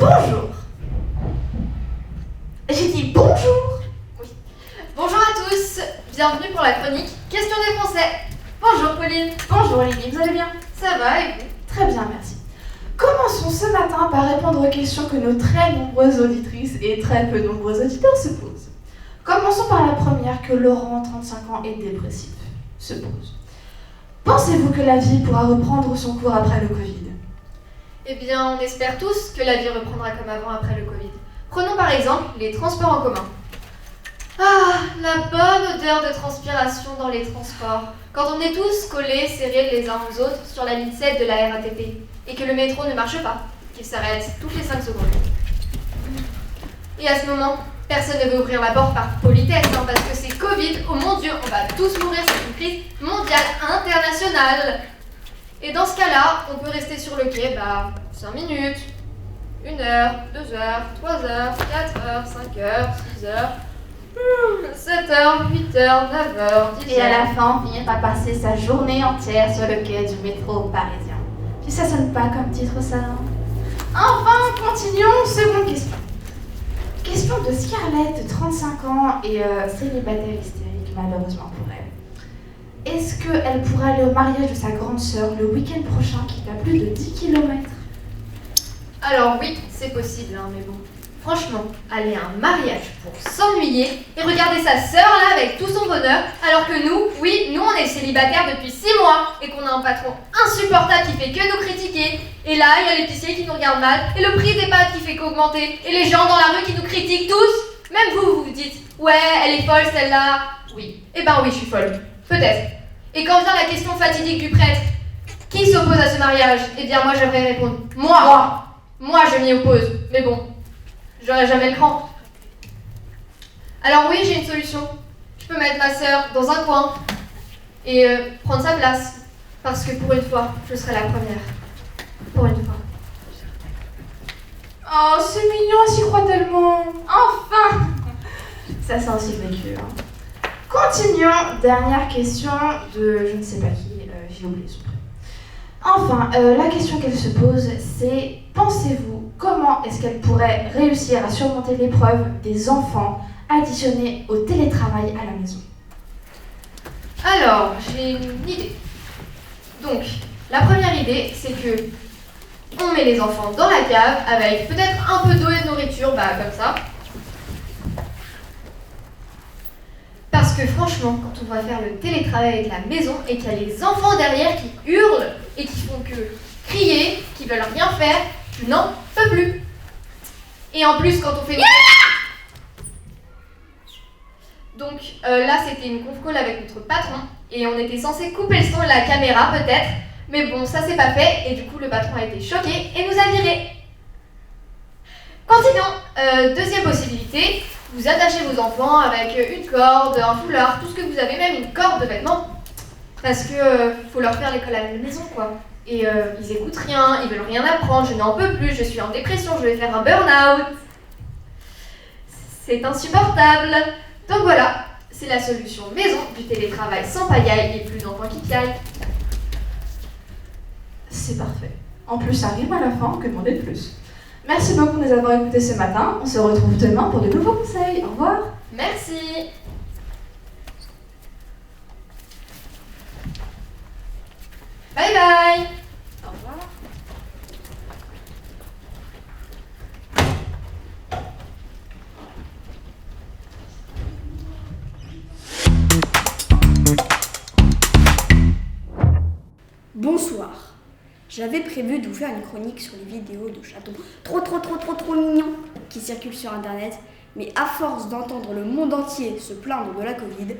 bonjour. J'ai dit bonjour. Oui. Bonjour à tous, bienvenue pour la chronique Question des Français. Bonjour Pauline. Bonjour Lily, vous allez bien? Ça va et vous? Très bien, merci. Commençons ce matin par répondre aux questions que nos très nombreuses auditrices et très peu nombreux auditeurs se posent. Commençons par la première que Laurent, 35 ans et dépressif, se pose. Pensez-vous que la vie pourra reprendre son cours après le Covid? Eh bien, on espère tous que la vie reprendra comme avant après le Covid. Prenons par exemple les transports en commun. Ah, la bonne odeur de transpiration dans les transports. Quand on est tous collés, serrés les uns aux autres sur la ligne 7 de la RATP et que le métro ne marche pas, qu'il s'arrête toutes les 5 secondes. Et à ce moment, personne ne veut ouvrir la porte par politesse, parce que c'est Covid, oh mon Dieu, on va tous mourir, c'est une crise mondiale, internationale. Et dans ce cas-là, on peut rester sur le quai, 5 minutes, 1 heure, 2 heures, 3 heures, 4 heures, 5 heures, 6 heures, 7 heures, 8 heures, 9 heures, 10 heures. Et à la fin, finir par passer sa journée entière sur le quai du métro parisien. Puis ça sonne pas comme titre ça, hein? Enfin, continuons, seconde question. Question de Scarlett, 35 ans et célibataire hystérique, malheureusement pour elle. Est-ce qu'elle pourra aller au mariage de sa grande sœur le week-end prochain qui est à plus de 10 km? Alors oui, c'est possible, mais bon. Franchement, aller à un mariage pour s'ennuyer et regarder sa sœur là avec tout son bonheur, alors que nous on est célibataires depuis 6 mois et qu'on a un patron insupportable qui fait que nous critiquer. Et là, il y a l'épicier qui nous regarde mal et le prix des pâtes qui fait qu'augmenter et les gens dans la rue qui nous critiquent tous. Même vous vous dites, ouais, elle est folle celle-là. Oui, eh ben oui, je suis folle. Peut-être. Et quand vient la question fatidique du prêtre, qui s'oppose à ce mariage? Eh bien moi j'aimerais répondre, moi je m'y oppose. Mais bon, j'aurai jamais le cran. Alors oui, j'ai une solution. Je peux mettre ma sœur dans un coin et prendre sa place. Parce que pour une fois, je serai la première. Pour une fois. Oh, c'est mignon, elle s'y croit tellement. Enfin. Ça c'est un survécu, hein. Continuons, dernière question de je ne sais pas qui, j'ai oublié son prénom. Enfin, la question qu'elle se pose, c'est pensez-vous comment est-ce qu'elle pourrait réussir à surmonter l'épreuve des enfants additionnés au télétravail à la maison? Alors, j'ai une idée. Donc, la première idée, c'est que on met les enfants dans la cave avec peut-être un peu d'eau et de nourriture, comme ça. Parce que franchement, quand on va faire le télétravail avec la maison et qu'il y a les enfants derrière qui hurlent et qui font que crier, qui veulent rien faire, je n'en peux plus. Et en plus, quand on fait... Donc là, c'était une conf call avec notre patron et on était censé couper le son et la caméra peut-être, mais bon, ça c'est pas fait et du coup le patron a été choqué et nous a virés. Continuons. Deuxième possibilité. Vous attachez vos enfants avec une corde, un foulard, tout ce que vous avez, même une corde de vêtements. Parce que faut leur faire l'école à la maison, quoi. Et ils écoutent rien, ils veulent rien apprendre, je n'en peux plus, je suis en dépression, je vais faire un burn-out. C'est insupportable. Donc voilà, c'est la solution maison du télétravail sans pagaille et plus d'enfants qui piaillent. C'est parfait. En plus, ça rime à la fin, que demander de plus? Merci beaucoup de nous avoir écoutés ce matin. On se retrouve demain pour de nouveaux conseils. Au revoir. Merci. Bye bye. Au revoir. Bonsoir. J'avais prévu de vous faire une chronique sur les vidéos de chatons trop mignons qui circulent sur internet, mais à force d'entendre le monde entier se plaindre de la Covid,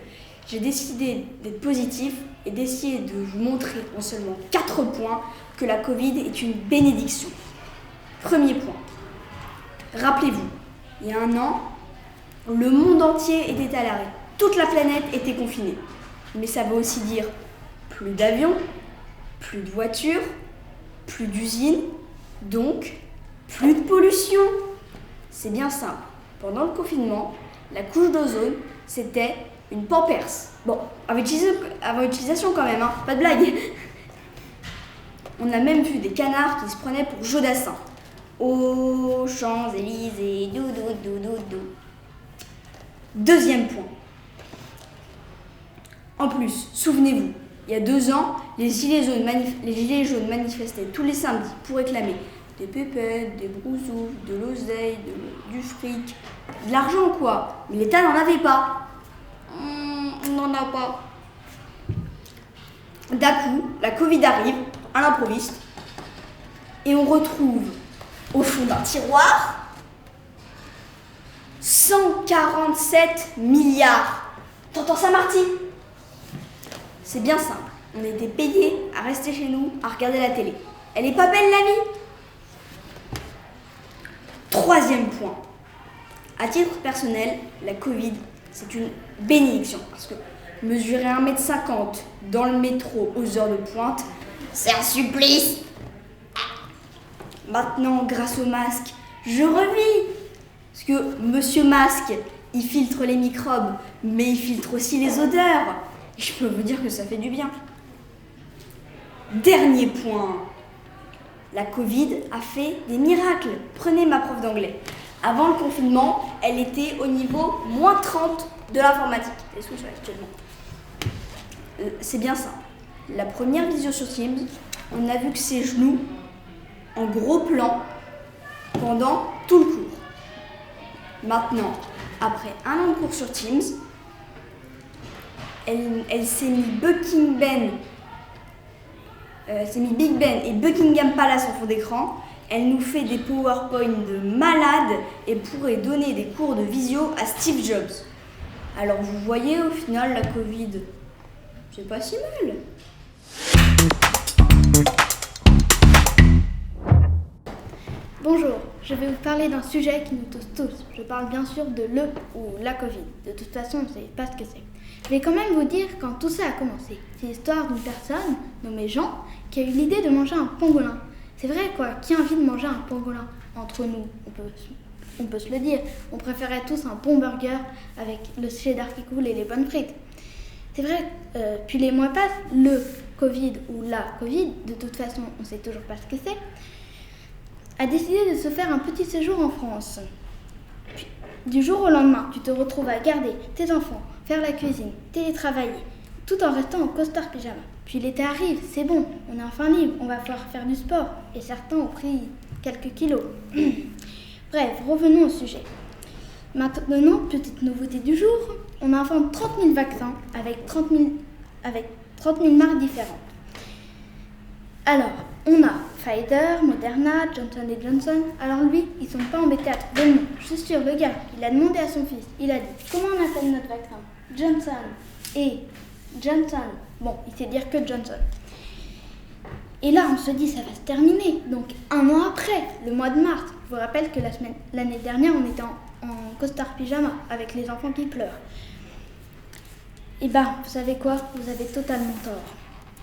j'ai décidé d'être positif et d'essayer de vous montrer en seulement 4 points que la Covid est une bénédiction. Premier point. Rappelez-vous, il y a 1 an, le monde entier était à l'arrêt. Toute la planète était confinée. Mais ça veut aussi dire plus d'avions, plus de voitures, plus d'usines, donc plus de pollution. C'est bien simple. Pendant le confinement, la couche d'ozone, c'était une Pampers. Bon, avant utilisation quand même, hein, pas de blague. On a même vu des canards qui se prenaient pour Jodassin. Oh, Champs-Élysées, dou. Deuxième point. En plus, souvenez-vous, il y a 2 ans, les gilets jaunes manifestaient tous les samedis pour réclamer des pépettes, des brousoufs, de l'oseille, du fric, de l'argent quoi. Mais l'État n'en avait pas. On n'en a pas. D'un coup, la Covid arrive, à l'improviste, et on retrouve au fond d'un tiroir 147 milliards. T'entends ça, Marty? C'est bien simple. On était payés à rester chez nous, à regarder la télé. Elle est pas belle la vie? Troisième point. À titre personnel, la Covid, c'est une bénédiction. Parce que mesurer 1m50 dans le métro aux heures de pointe, c'est un supplice. Maintenant, grâce au masque, je revis. Parce que Monsieur Masque, il filtre les microbes, mais il filtre aussi les odeurs. Et je peux vous dire que ça fait du bien. Dernier point. La Covid a fait des miracles. Prenez ma prof d'anglais. Avant le confinement, elle était au niveau -30 de l'informatique. Et ce que c'est actuellement. C'est bien simple. La première visio sur Teams, on a vu que ses genoux en gros plan pendant tout le cours. Maintenant, après 1 an de cours sur Teams, elle s'est mis Big Ben et Buckingham Palace en fond d'écran. Elle nous fait des PowerPoint de malade et pourrait donner des cours de visio à Steve Jobs. Alors vous voyez, au final, la Covid, c'est pas si mal. Bonjour, je vais vous parler d'un sujet qui nous touche tous. Je parle bien sûr de le ou la Covid. De toute façon, on ne sait pas ce que c'est. Je vais quand même vous dire quand tout ça a commencé. C'est l'histoire d'une personne nommée Jean qui a eu l'idée de manger un pangolin. C'est vrai quoi, qui a envie de manger un pangolin? Entre nous, on peut se le dire. On préférait tous un bon burger avec le cheddar qui coule et les bonnes frites. C'est vrai, puis les mois passent, le Covid ou la Covid, de toute façon, on ne sait toujours pas ce que c'est, a décidé de se faire un petit séjour en France. Puis, du jour au lendemain, tu te retrouves à garder tes enfants, faire la cuisine, télétravailler, tout en restant en costard pyjama. Puis l'été arrive, c'est bon, on est enfin libre, on va pouvoir faire du sport, et certains ont pris quelques kilos. Bref, revenons au sujet. Maintenant, petite nouveauté du jour, on a enfin 30 000 vaccins avec 30 000 marques différentes. Alors, on a Pfizer, Moderna, Johnson & Johnson. Alors lui, ils sont pas embêtés à trouver le nom. Je suis sûre, le gars, il a demandé à son fils. Il a dit, comment on appelle notre vaccin? Johnson et Johnson. Bon, il sait dire que Johnson. Et là, on se dit, ça va se terminer. Donc, 1 an après, le mois de mars. Je vous rappelle que l'année dernière, on était en costard pyjama avec les enfants qui pleurent. Et bah, vous savez quoi? Vous avez totalement tort.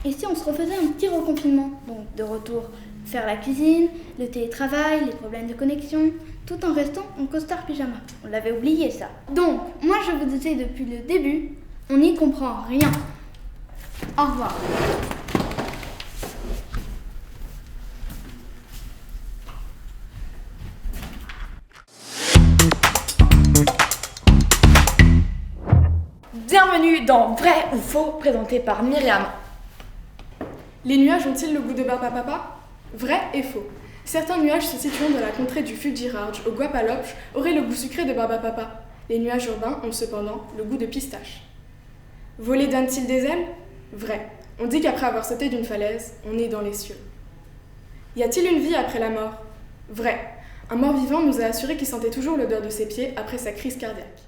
Et si on se refaisait un petit reconfinement? Donc, de retour faire la cuisine, le télétravail, les problèmes de connexion, tout en restant en costard pyjama. On l'avait oublié, ça. Donc, moi, je vous disais depuis le début, on n'y comprend rien. Au revoir. Bienvenue dans Vrai ou Faux, présenté par Myriam. Les nuages ont-ils le goût de Barbapapa? Vrai et faux. Certains nuages se situant dans la contrée du Fuji-Rarge, au Guapalopche, auraient le goût sucré de Barbapapa. Les nuages urbains ont cependant le goût de pistache. Voler donne-t-il des ailes? Vrai. On dit qu'après avoir sauté d'une falaise, on est dans les cieux. Y a-t-il une vie après la mort? Vrai. Un mort-vivant nous a assuré qu'il sentait toujours l'odeur de ses pieds après sa crise cardiaque.